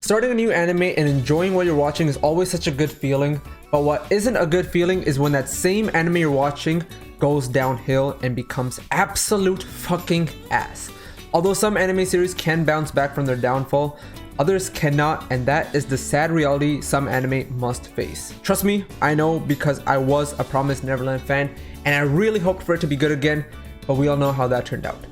Starting a new anime and enjoying what you're watching is always such a good feeling, but what isn't a good feeling is when that same anime you're watching goes downhill and becomes absolute fucking ass. Although some anime series can bounce back from their downfall, others cannot, and that is the sad reality some anime must face. Trust me, I know, because I was a Promised Neverland fan and I really hoped for it to be good again, but we all know how that turned out.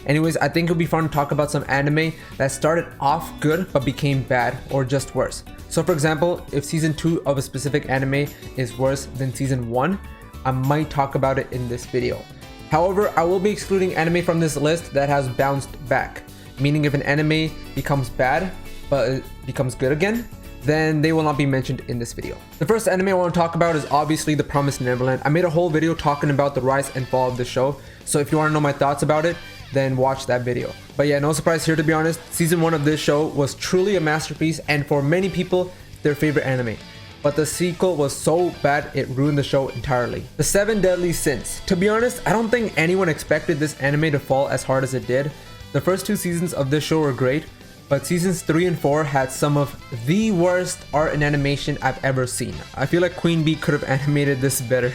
Anyways, I think it'll be fun to talk about some anime that started off good but became bad or just worse. So for example, if season 2 of a specific anime is worse than season 1, I might talk about it in this video. However, I will be excluding anime from this list that has bounced back, meaning if an anime becomes bad but it becomes good again, then they will not be mentioned in this video. The first anime I want to talk about is obviously The Promised Neverland. I made a whole video talking about the rise and fall of the show, so if you want to know my thoughts about it, then watch that video. But yeah, no surprise here, to be honest. Season 1 of this show was truly a masterpiece and for many people, their favorite anime. But the sequel was so bad it ruined the show entirely. The 7 Deadly Sins. To be honest, I don't think anyone expected this anime to fall as hard as it did. The first 2 seasons of this show were great, but seasons 3 and 4 had some of the worst art and animation I've ever seen. I feel like Queen Bee could have animated this better.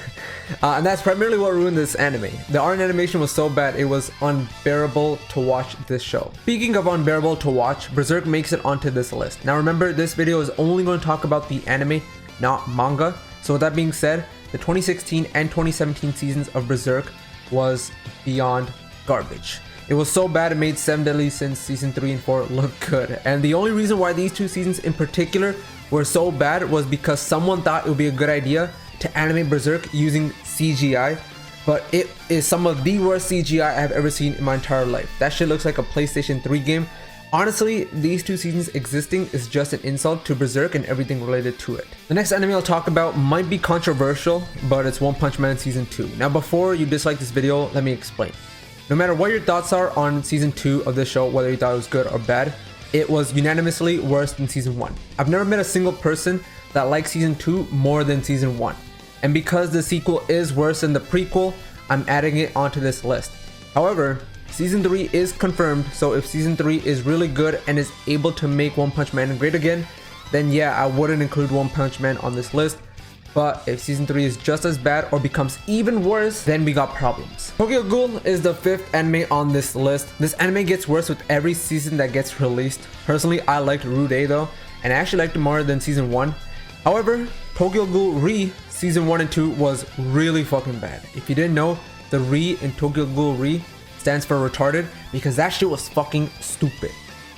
And that's primarily what ruined this anime. The art and animation was so bad it was unbearable to watch this show. Speaking of unbearable to watch, Berserk makes it onto this list. Now remember, this video is only going to talk about the anime, not manga. So with that being said, the 2016 and 2017 seasons of Berserk was beyond garbage. It was so bad it made 7 Deadly Sins season 3 and 4 look good. And the only reason why these 2 seasons in particular were so bad was because someone thought it would be a good idea to animate Berserk using CGI, but it is some of the worst CGI I have ever seen in my entire life. That shit looks like a PlayStation 3 game. Honestly, these 2 seasons existing is just an insult to Berserk and everything related to it. The next anime I'll talk about might be controversial, but it's One Punch Man season 2. Now before you dislike this video, let me explain. No matter what your thoughts are on season 2 of this show, whether you thought it was good or bad, it was unanimously worse than season 1. I've never met a single person that likes season 2 more than season 1. And because the sequel is worse than the prequel, I'm adding it onto this list. However, season 3 is confirmed, so if season 3 is really good and is able to make One Punch Man great again, then yeah, I wouldn't include One Punch Man on this list. But if season 3 is just as bad or becomes even worse, then we got problems. Tokyo Ghoul is the 5th anime on this list. This anime gets worse with every season that gets released. Personally, I liked Rude though, and I actually liked it more than season 1. However, Tokyo Ghoul Re season 1 and 2 was really fucking bad. If you didn't know, the Re in Tokyo Ghoul Re stands for retarded because that shit was fucking stupid.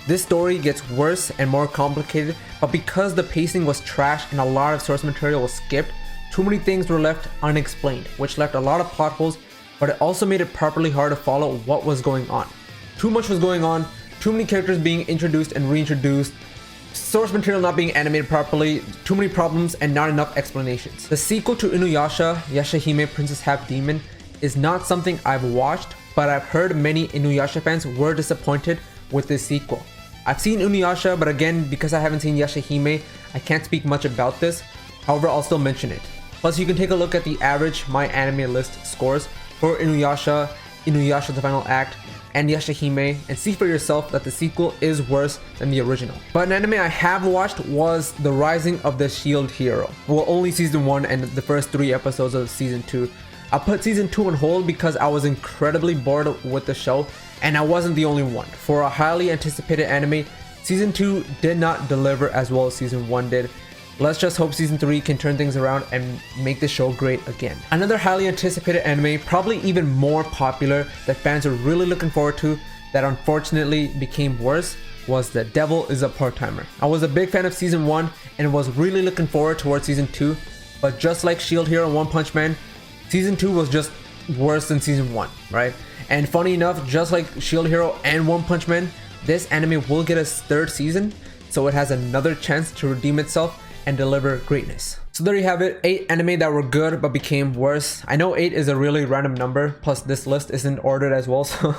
This story gets worse and more complicated, but because the pacing was trash and a lot of source material was skipped, too many things were left unexplained, which left a lot of plot holes, but it also made it properly hard to follow what was going on. Too much was going on, too many characters being introduced and reintroduced, source material not being animated properly, too many problems, and not enough explanations. The sequel to Inuyasha, Yashahime Princess Half Demon, is not something I've watched, but I've heard many Inuyasha fans were disappointed with this sequel. I've seen Inuyasha, but again, because I haven't seen Yashahime, I can't speak much about this. However, I'll still mention it. Plus, you can take a look at the average My Anime List scores for Inuyasha, Inuyasha The Final Act, and Yashahime, and see for yourself that the sequel is worse than the original. But an anime I have watched was The Rising of the Shield Hero. Well, only season 1 and the first 3 episodes of season 2. I put season 2 on hold because I was incredibly bored with the show, and I wasn't the only one. For a highly anticipated anime, season 2 did not deliver as well as season 1 did. Let's just hope season 3 can turn things around and make the show great again. Another highly anticipated anime, probably even more popular, that fans are really looking forward to, that unfortunately became worse, was The Devil is a Part-Timer. I was a big fan of season 1 and was really looking forward towards season 2, but just like Shield Hero and One Punch Man, season 2 was just worse than season 1, right? And funny enough, just like Shield Hero and One Punch Man, this anime will get a 3rd season, so it has another chance to redeem itself and deliver greatness. So there you have it, 8 anime that were good but became worse. I know 8 is a really random number, plus this list isn't ordered as well, so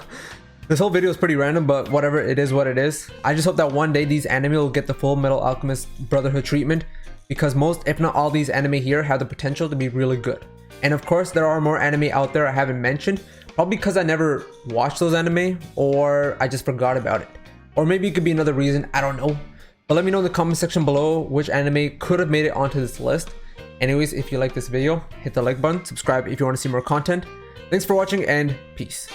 this whole video is pretty random, but whatever, it is what it is. I just hope that one day these anime will get the Full Metal Alchemist Brotherhood treatment, because most, if not all, these anime here have the potential to be really good. And of course, there are more anime out there I haven't mentioned, probably because I never watched those anime, or I just forgot about it. Or maybe it could be another reason, I don't know. But let me know in the comment section below which anime could have made it onto this list. Anyways, if you like this video, hit the like button, subscribe if you want to see more content. Thanks for watching and peace.